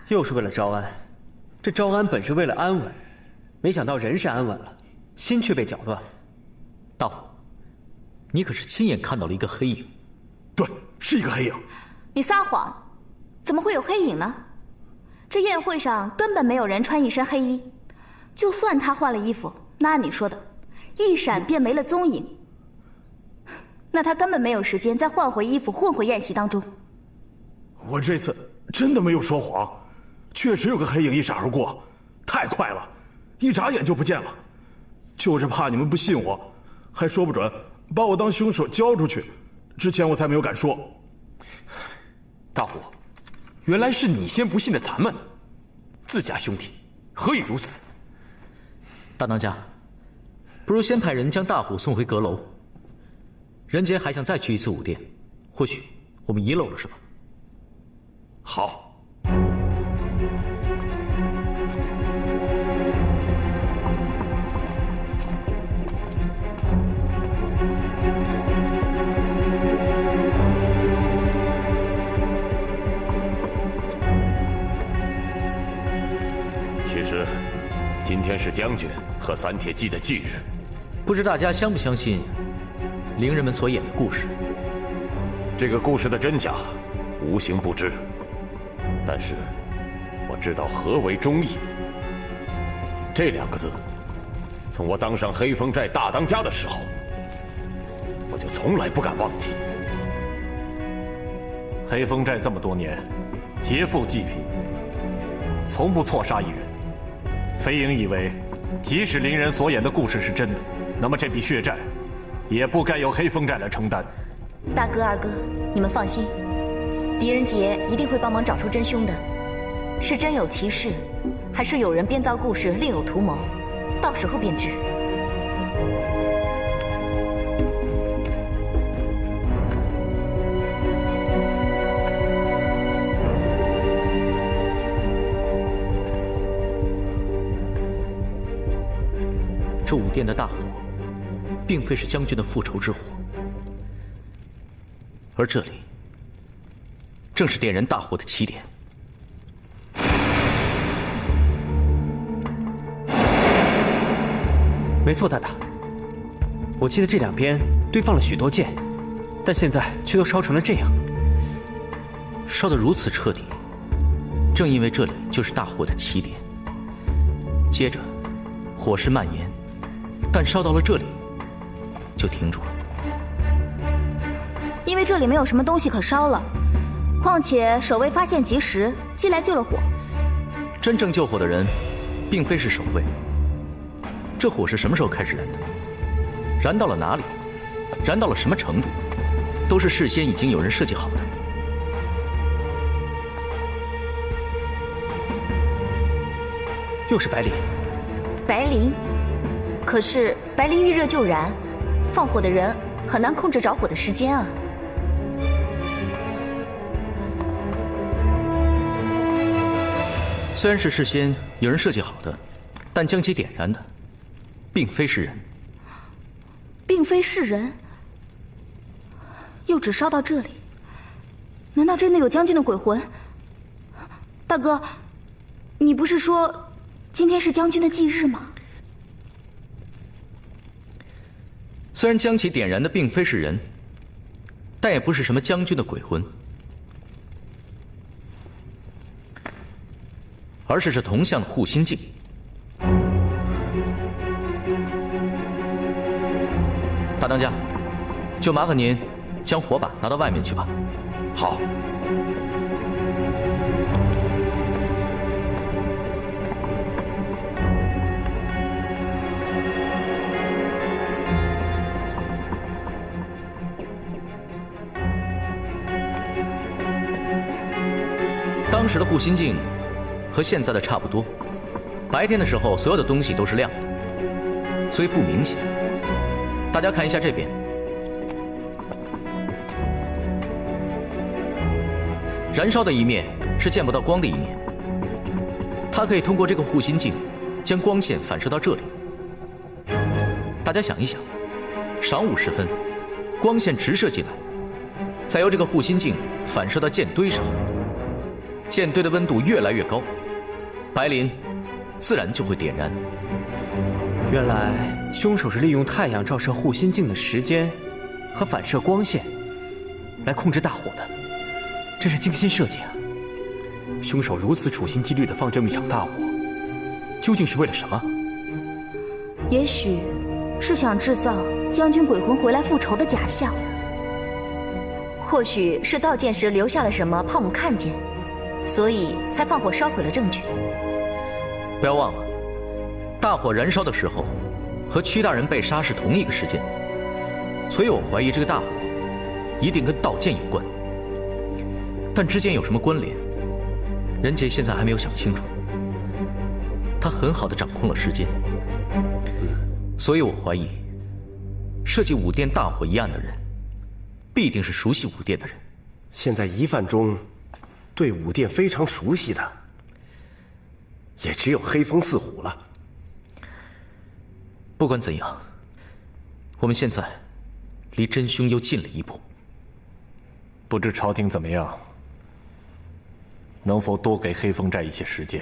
又是为了招安。这招安本是为了安稳，没想到人是安稳了，心却被搅乱。大虎，你可是亲眼看到了一个黑影？对，是一个黑影。你撒谎，怎么会有黑影呢？这宴会上根本没有人穿一身黑衣，就算他换了衣服，那按你说的，一闪便没了踪影。那他根本没有时间再换回衣服混回宴席当中。我这次真的没有说谎，确实有个黑影一闪而过，太快了，一眨眼就不见了。就是怕你们不信我，还说不准把我当凶手交出去，之前我才没有敢说。大虎，原来是你先不信的咱们，自家兄弟何以如此？大当家，不如先派人将大虎送回阁楼。人杰还想再去一次武殿，或许我们遗漏了什么。好。其实，今天是将军和三铁骑的忌日。不知大家相不相信伶人们所演的故事？这个故事的真假，无形不知。但是，我知道何为忠义。这两个字，从我当上黑风寨大当家的时候，我就从来不敢忘记。黑风寨这么多年，劫富济贫，从不错杀一人。飞鹰以为，即使伶人所演的故事是真的，那么这笔血债，也不该由黑风寨来承担。大哥、二哥，你们放心，狄仁杰一定会帮忙找出真凶的。是真有其事，还是有人编造故事另有图谋？到时候便知。这武殿的大火，并非是将军的复仇之火，而这里正是点燃大火的起点。没错，大大。我记得这两边堆放了许多剑，但现在却都烧成了这样。烧得如此彻底，正因为这里就是大火的起点。接着，火势蔓延，但烧到了这里，就停住了。因为这里没有什么东西可烧了，况且守卫发现及时，进来救了火。真正救火的人，并非是守卫。这火是什么时候开始燃的？燃到了哪里？燃到了什么程度？都是事先已经有人设计好的。又是白磷。白磷，可是白磷遇热就燃，放火的人很难控制着火的时间啊。虽然是事先有人设计好的，但将其点燃的，并非是人。并非是人，又只烧到这里，难道真的有将军的鬼魂？大哥，你不是说今天是将军的忌日吗？虽然将其点燃的并非是人，但也不是什么将军的鬼魂，而是这铜像的护心镜。大当家，就麻烦您将火把拿到外面去吧。好。当时的护心镜和现在的差不多，白天的时候所有的东西都是亮的，所以不明显。大家看一下这边，燃烧的一面是见不到光的一面，它可以通过这个护心镜将光线反射到这里。大家想一想，晌午时分，光线直射进来，再由这个护心镜反射到剑堆上，舰队的温度越来越高，白磷自然就会点燃。原来凶手是利用太阳照射护心镜的时间和反射光线来控制大火的，真是精心设计啊！凶手如此处心积虑地放这么一场大火，究竟是为了什么？也许是想制造将军鬼魂回来复仇的假象，或许是盗剑时留下了什么怕我们看见，所以才放火烧毁了证据。不要忘了，大火燃烧的时候和屈大人被杀是同一个时间，所以我怀疑这个大火一定跟盗剑有关。但之间有什么关联，任杰现在还没有想清楚。他很好的掌控了时间，所以我怀疑设计武殿大火一案的人必定是熟悉武殿的人。现在疑犯中对武殿非常熟悉的也只有黑风四虎了。不管怎样，我们现在离真凶又近了一步。不知朝廷怎么样，能否多给黑风寨一些时间？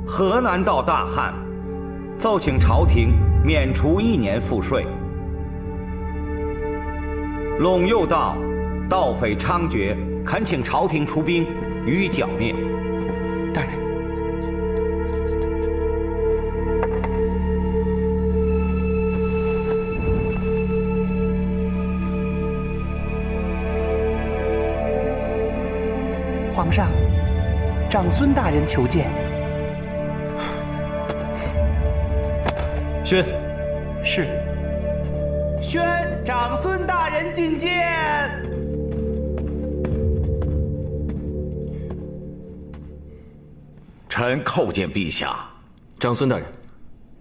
河南道大旱，奏请朝廷免除1年赋税。陇右道盗匪猖獗，恳请朝廷出兵予以剿灭。大人，皇上，长孙大人求见。宣，是。宣长孙大人觐见。臣叩见陛下。长孙大人，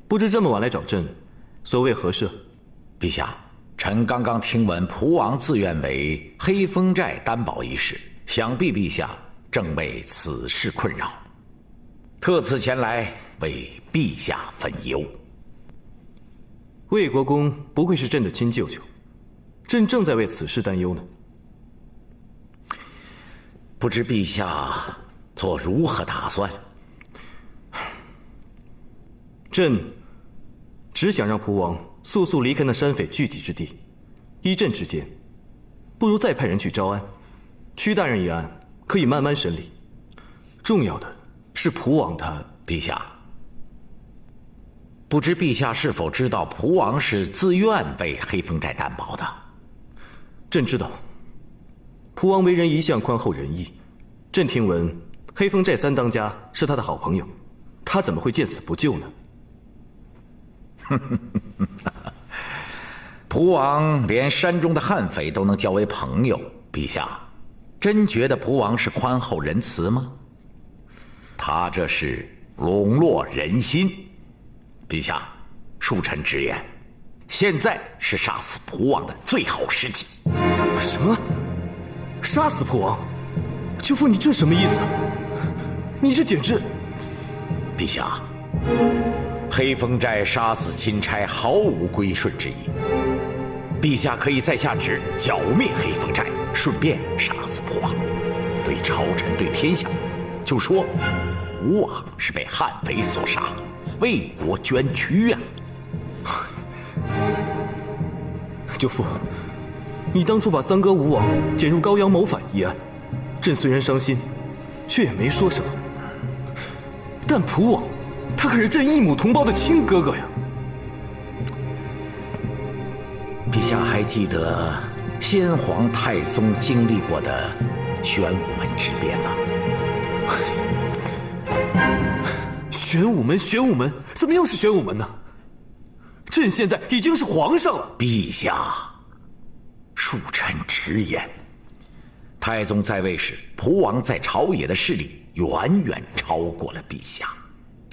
不知这么晚来找朕，所谓何事？陛下，臣刚刚听闻蒲王自愿为黑风寨担保一事，想必陛下正为此事困扰，特此前来为陛下分忧。魏国公不愧是朕的亲舅舅，朕正在为此事担忧呢。不知陛下做如何打算？朕只想让蒲王速速离开那山匪聚集之地。依朕之见，不如再派人去招安。屈大人一案可以慢慢审理，重要的是蒲王他。陛下，不知陛下是否知道蒲王是自愿为黑风寨担保的？朕知道，蒲王为人一向宽厚仁义。朕听闻黑风寨3当家是他的好朋友，他怎么会见死不救呢？蒲王连山中的悍匪都能交为朋友，陛下真觉得蒲王是宽厚仁慈吗？他这是笼络人心。陛下，恕臣直言，现在是杀死蒲王的最好时机。什么？杀死蒲王？舅父，你这什么意思？你这简直……陛下，黑风寨杀死钦差毫无归顺之意，陛下可以再下旨剿灭黑风寨，顺便杀死蒲王。对朝臣对天下，就说吴王是被悍匪所杀，为国捐躯啊！舅父，你当初把三哥吴王卷入高阳谋反一案，朕虽然伤心，却也没说什么。但蒲王，他可是朕异母同胞的亲哥哥呀！陛下还记得先皇太宗经历过的玄武门之变吗？玄武门，玄武门，怎么又是玄武门呢？朕现在已经是皇上了。陛下，恕臣直言，太宗在位时，蒲王在朝野的势力远远超过了陛下。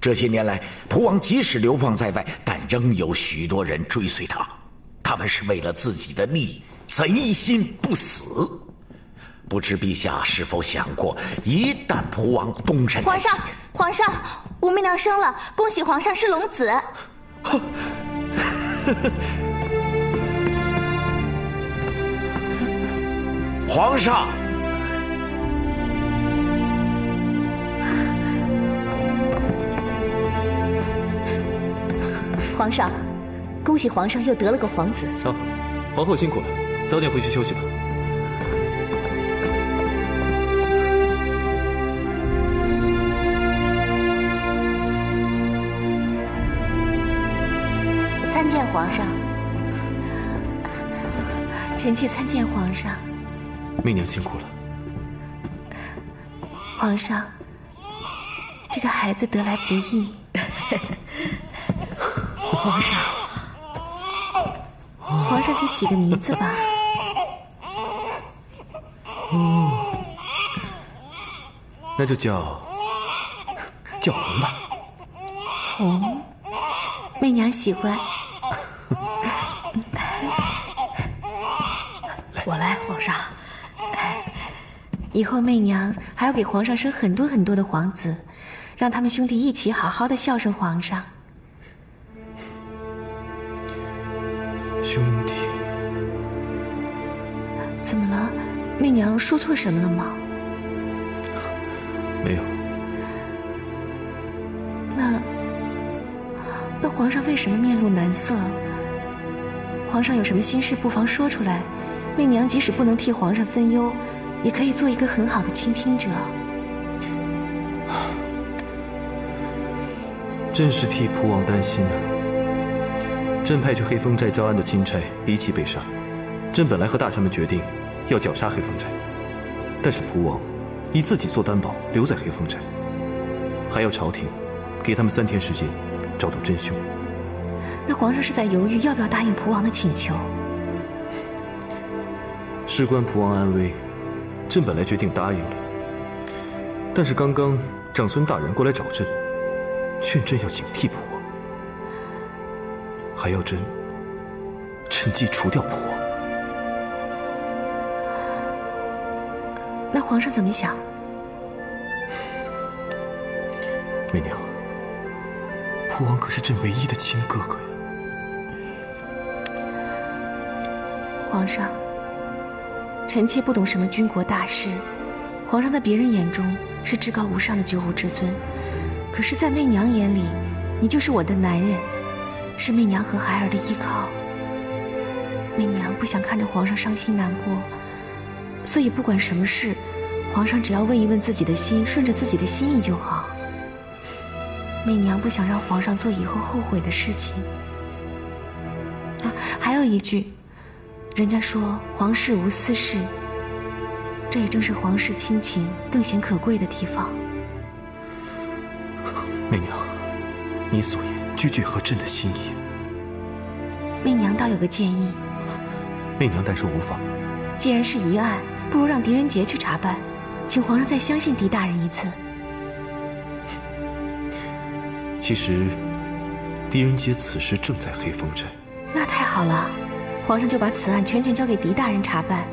这些年来，蒲王即使流放在外，但仍有许多人追随他，他们是为了自己的利益，贼心不死。不知陛下是否想过，一旦蒲王东山再起，皇上，武媚娘生了，恭喜皇上是龙子。皇上。皇上，恭喜皇上又得了个皇子。啊，皇后辛苦了，早点回去休息吧。参见皇上。臣妾参见皇上。媚娘辛苦了。皇上，这个孩子得来不易。皇上，皇上给起个名字吧。那就叫红吧。红，媚娘喜欢。我来，皇上。以后媚娘还要给皇上生很多很多的皇子，让他们兄弟一起好好的孝顺皇上。兄弟，怎么了？媚娘说错什么了吗？没有。那皇上为什么面露难色？皇上有什么心事，不妨说出来。媚娘即使不能替皇上分忧，也可以做一个很好的倾听者。朕是替蒲王担心呢。朕派去黑风寨招安的钦差离奇被杀，朕本来和大臣们决定要绞杀黑风寨，但是蒲王以自己做担保留在黑风寨，还要朝廷给他们3天时间找到真凶。那皇上是在犹豫要不要答应蒲王的请求？事关蒲王安危，朕本来决定答应了，但是刚刚长孙大人过来找朕，劝朕要警惕蒲王，还要朕趁机除掉蒲王。那皇上怎么想？媚娘，蒲王可是朕唯一的亲哥哥呀。皇上，臣妾不懂什么军国大事，皇上在别人眼中是至高无上的九五之尊，可是在媚娘眼里，你就是我的男人，是媚娘和孩儿的依靠。媚娘不想看着皇上伤心难过，所以不管什么事，皇上只要问一问自己的心，顺着自己的心意就好。媚娘不想让皇上做以后后悔的事情。啊，还有一句，人家说皇室无私事，这也正是皇室亲情更显可贵的地方。媚娘，你所言句句合朕的心意。媚娘倒有个建议。媚娘但说无妨。既然是疑案，不如让狄仁杰去查办，请皇上再相信狄大人一次。其实，狄仁杰此时正在黑风寨。那太好了，皇上就把此案全权交给狄大人查办，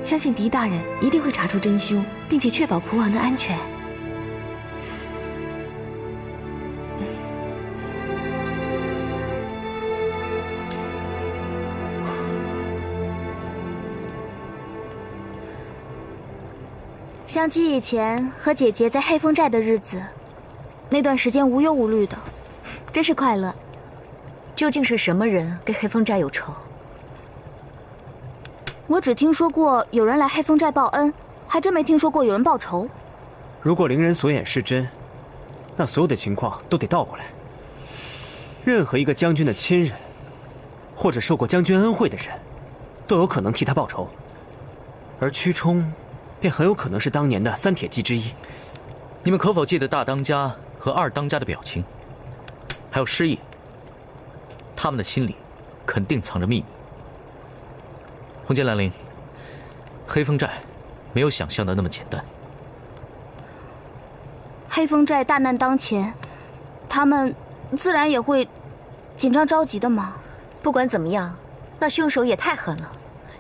相信狄大人一定会查出真凶，并且确保蒲王的安全。想起以前和姐姐在黑风寨的日子，那段时间无忧无虑的，真是快乐。究竟是什么人跟黑风寨有仇？我只听说过有人来黑风寨报恩，还真没听说过有人报仇。如果伶人所言是真，那所有的情况都得倒过来。任何一个将军的亲人，或者受过将军恩惠的人，都有可能替他报仇，而屈冲便很有可能是当年的3铁骑之一。你们可否记得大当家和二当家的表情，还有师爷？他们的心里肯定藏着秘密。红间兰陵，黑风寨没有想象的那么简单。黑风寨大难当前，他们自然也会紧张着急的嘛。不管怎么样，那凶手也太狠了，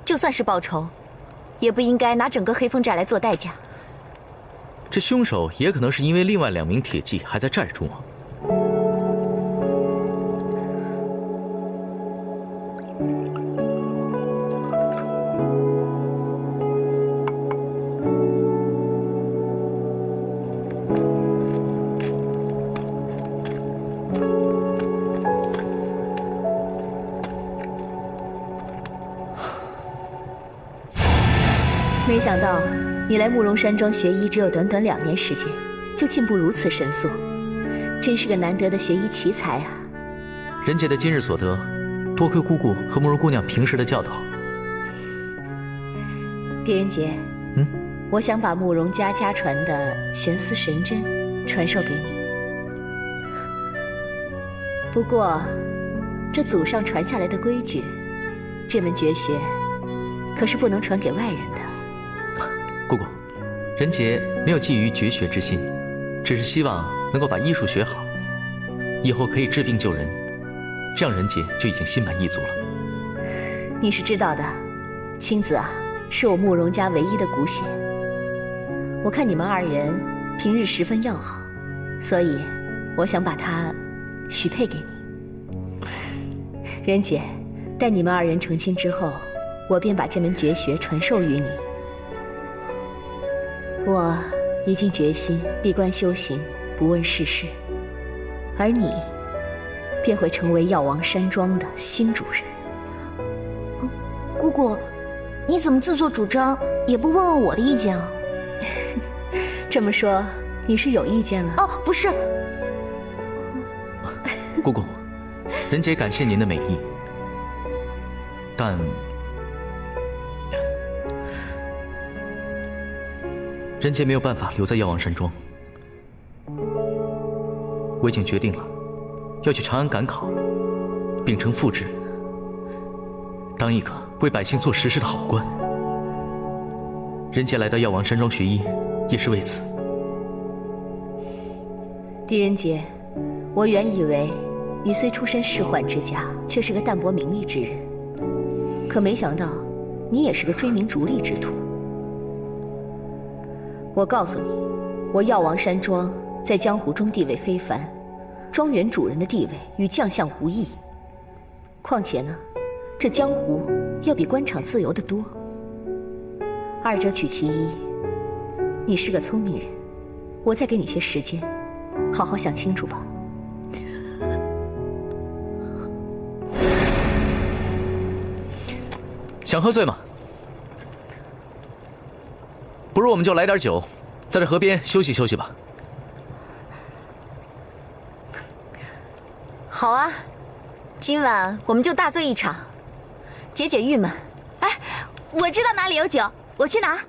就算是报仇，也不应该拿整个黑风寨来做代价。这凶手也可能是因为另外2名铁骑还在寨中啊。没想到你来慕容山庄学医只有短短2年时间，就进步如此神速，真是个难得的学医奇才啊！人杰的今日所得，多亏姑姑和慕容姑娘平时的教导。狄仁杰，我想把慕容家家传的玄丝神针传授给你。不过，这祖上传下来的规矩，这门绝学可是不能传给外人的。姑姑，人杰没有觊觎绝学之心，只是希望能够把医术学好，以后可以治病救人，这样人杰就已经心满意足了。你是知道的，青子啊，是我慕容家唯一的骨血。我看你们2人平日十分要好，所以我想把他许配给你。人杰，待你们2人成亲之后，我便把这门绝学传授于你。我已经决心闭关修行，不问世事，而你便会成为药王山庄的新主人。姑姑，你怎么自作主张，也不问问我的意见啊？这么说，你是有意见了？哦，不是。姑姑，人杰感谢您的美意，但人杰没有办法留在药王山庄。我已经决定了，要去长安赶考，秉承父志，当一个为百姓做实事的好官。人杰来到药王山庄学医，也是为此。狄仁杰，我原以为你虽出身仕宦之家，却是个淡泊名利之人，可没想到你也是个追名逐利之徒。我告诉你，我药王山庄在江湖中地位非凡，庄园主人的地位与将相无异。况且呢，这江湖要比官场自由得多。二者取其一，你是个聪明人，我再给你些时间，好好想清楚吧。想喝醉吗？不如我们就来点酒，在这河边休息休息吧。好啊，今晚我们就大醉一场，解解郁闷。哎，我知道哪里有酒，我去拿。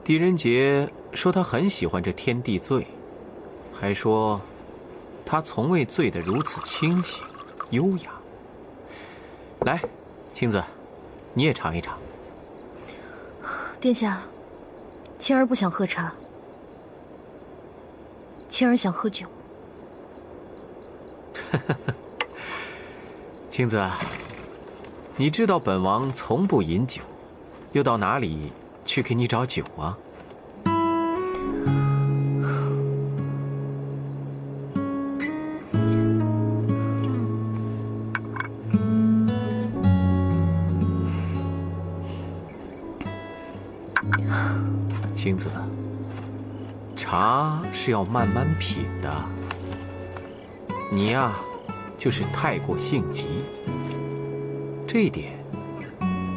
狄仁杰说他很喜欢这天地醉，还说他从未醉得如此清醒优雅。来，青子，你也尝一尝。殿下，青儿不想喝茶，青儿想喝酒。青子，你知道本王从不饮酒，又到哪里去给你找酒啊？青子，茶是要慢慢品的。你呀，就是太过性急，这一点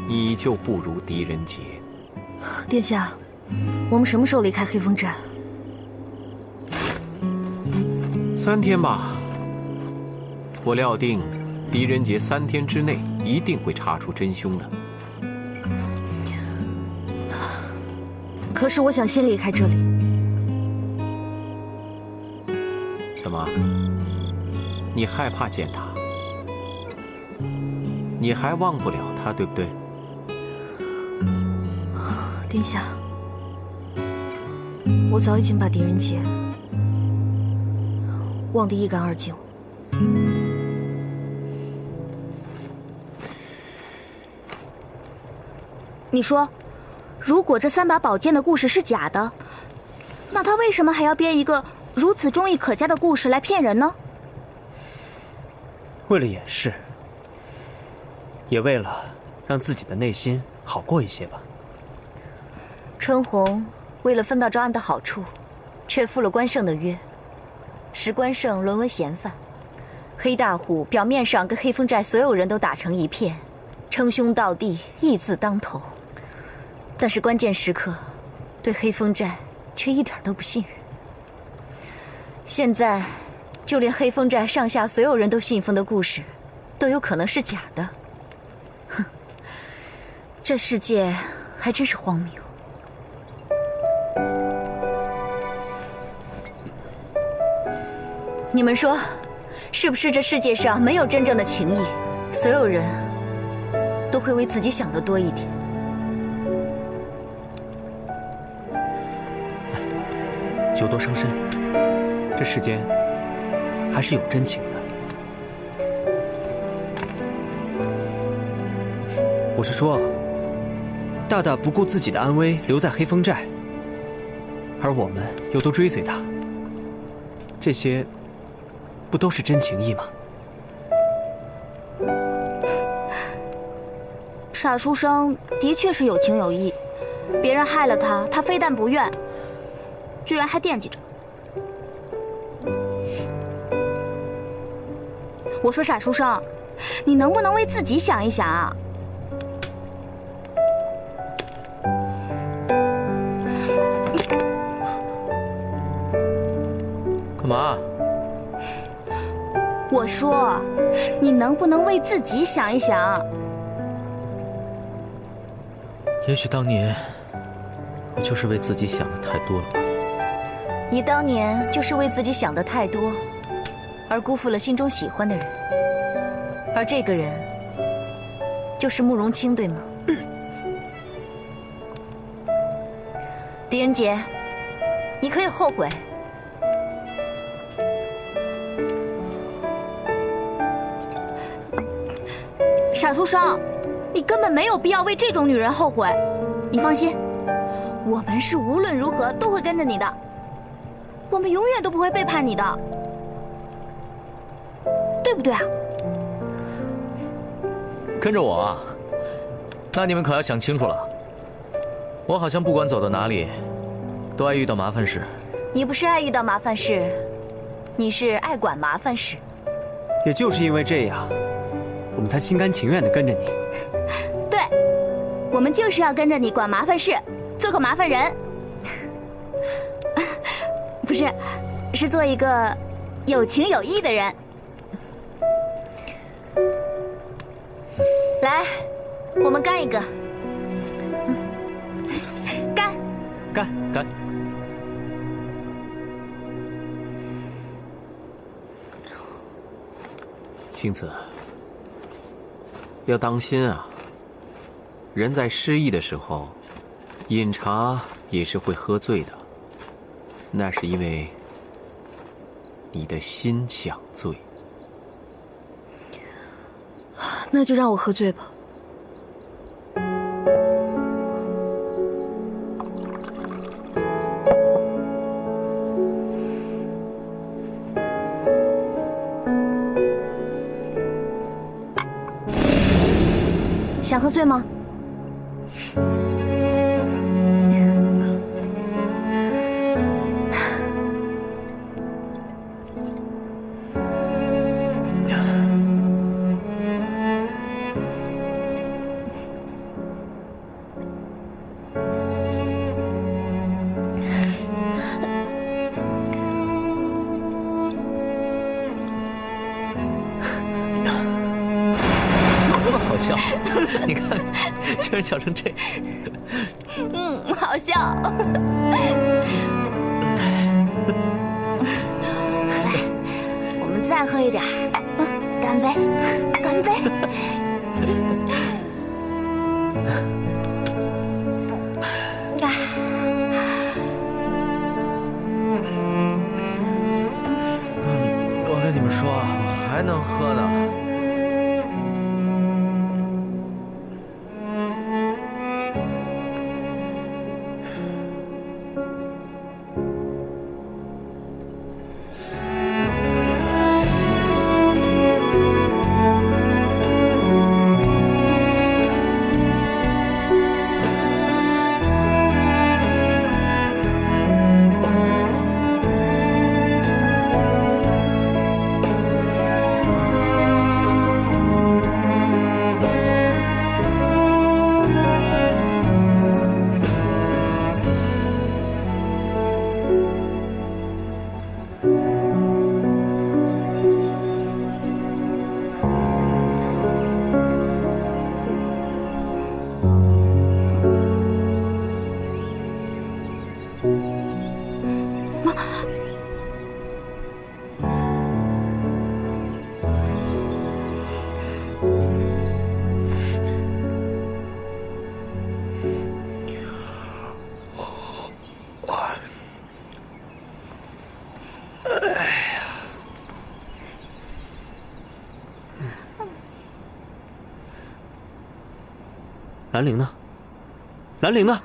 你就不如狄仁杰。殿下，我们什么时候离开黑风寨？3天吧。我料定狄仁杰3天之内一定会查出真凶的。可是我想先离开这里。怎么？你害怕见他？你还忘不了他，对不对？殿下，我早已经把狄仁杰忘得一干二净。你说，如果这3把宝剑的故事是假的，那他为什么还要编一个如此忠义可嘉的故事来骗人呢？为了掩饰，也为了让自己的内心好过一些吧。春红为了分到招安的好处，却负了关胜的约，使关胜沦为嫌犯。黑大户表面上跟黑风寨所有人都打成一片，称兄道弟，义字当头。但是关键时刻，对黑风寨却一点都不信任。现在，就连黑风寨上下所有人都信奉的故事，都有可能是假的。哼，这世界还真是荒谬。你们说，是不是这世界上没有真正的情谊？所有人都会为自己想的多一点。酒多伤身，这世间还是有真情的。我是说，大大不顾自己的安危留在黑风寨，而我们又都追随他，这些不都是真情谊吗？傻书生的确是有情有义，别人害了他，他非但不怨，居然还惦记着。我说傻书生，你能不能为自己想一想啊？干嘛？我说，你能不能为自己想一想？也许当年我就是为自己想的太多了吧。你当年就是为自己想的太多，而辜负了心中喜欢的人。而这个人，就是慕容清，对吗？狄仁杰，你可以后悔。傻书生，你根本没有必要为这种女人后悔。你放心，我们是无论如何都会跟着你的，我们永远都不会背叛你的，对不对啊？跟着我啊？那你们可要想清楚了。我好像不管走到哪里，都爱遇到麻烦事。你不是爱遇到麻烦事，你是爱管麻烦事。也就是因为这样，我们才心甘情愿地跟着你。对，我们就是要跟着你管麻烦事，做个麻烦人。不是，是做一个有情有义的人。来，我们干一个。干，干，干。青子，要当心啊！人在失意的时候，饮茶也是会喝醉的，那是因为你的心想醉。那就让我喝醉吧。想喝醉吗？好笑，你看，居然笑成这样。好笑。来，我们再喝一点。干杯，干杯。我跟你们说，我还能喝呢。兰陵呢？兰陵呢？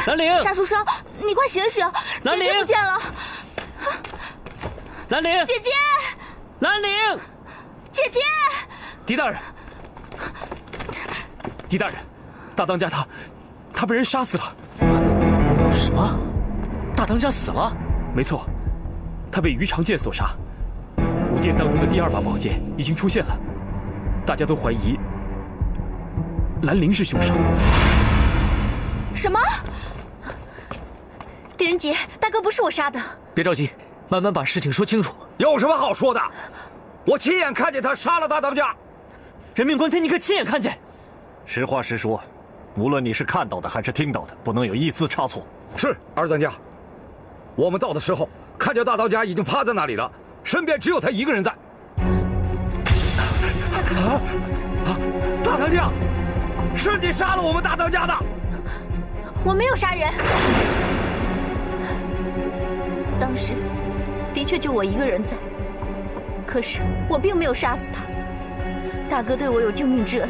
兰陵，沙书生，你快醒醒！兰陵姐姐不见了。兰陵，姐姐，兰陵，姐姐，狄大人，狄大人，大当家他被人杀死了。什么？大当家死了？没错，他被于长剑所杀。武殿当中的第2把宝剑已经出现了，大家都怀疑兰陵是凶手。什么？狄仁杰，大哥不是我杀的。别着急，慢慢把事情说清楚。有什么好说的？我亲眼看见他杀了大当家。人命关天，你可亲眼看见？实话实说，无论你是看到的还是听到的，不能有一丝差错。是二当家，我们到的时候看见大当家已经趴在那里了，身边只有他一个人在。大当家，是你杀了我们大当家的？我没有杀人，当时的确就我一个人在，可是我并没有杀死他。大哥对我有救命之恩，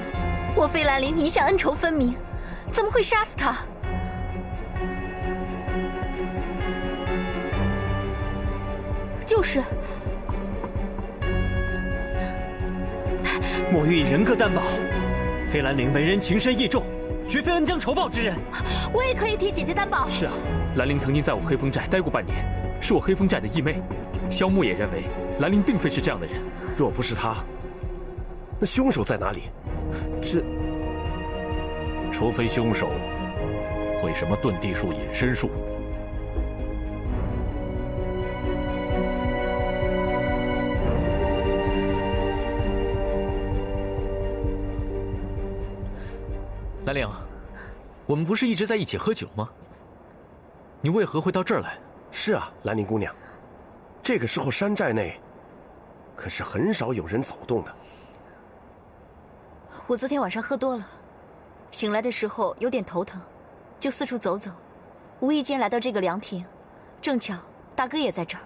我飞兰陵一向恩仇分明，怎么会杀死他？就是。莫欲以人格担保，飞兰陵为人情深义重，绝非恩将仇报之人。我也可以替姐姐担保。是啊，兰陵曾经在我黑风寨待过半年，是我黑风寨的义妹。萧木也认为兰陵并非是这样的人。若不是他，那凶手在哪里？除非凶手会什么遁地术、隐身术。兰陵，我们不是一直在一起喝酒吗？你为何会到这儿来？是啊，兰陵姑娘，这个时候山寨内可是很少有人走动的。我昨天晚上喝多了，醒来的时候有点头疼，就四处走走，无意间来到这个凉亭，正巧大哥也在这儿。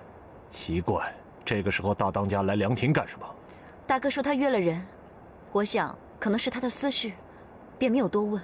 奇怪，这个时候大当家来凉亭干什么？大哥说他约了人，我想可能是他的私事，便没有多问。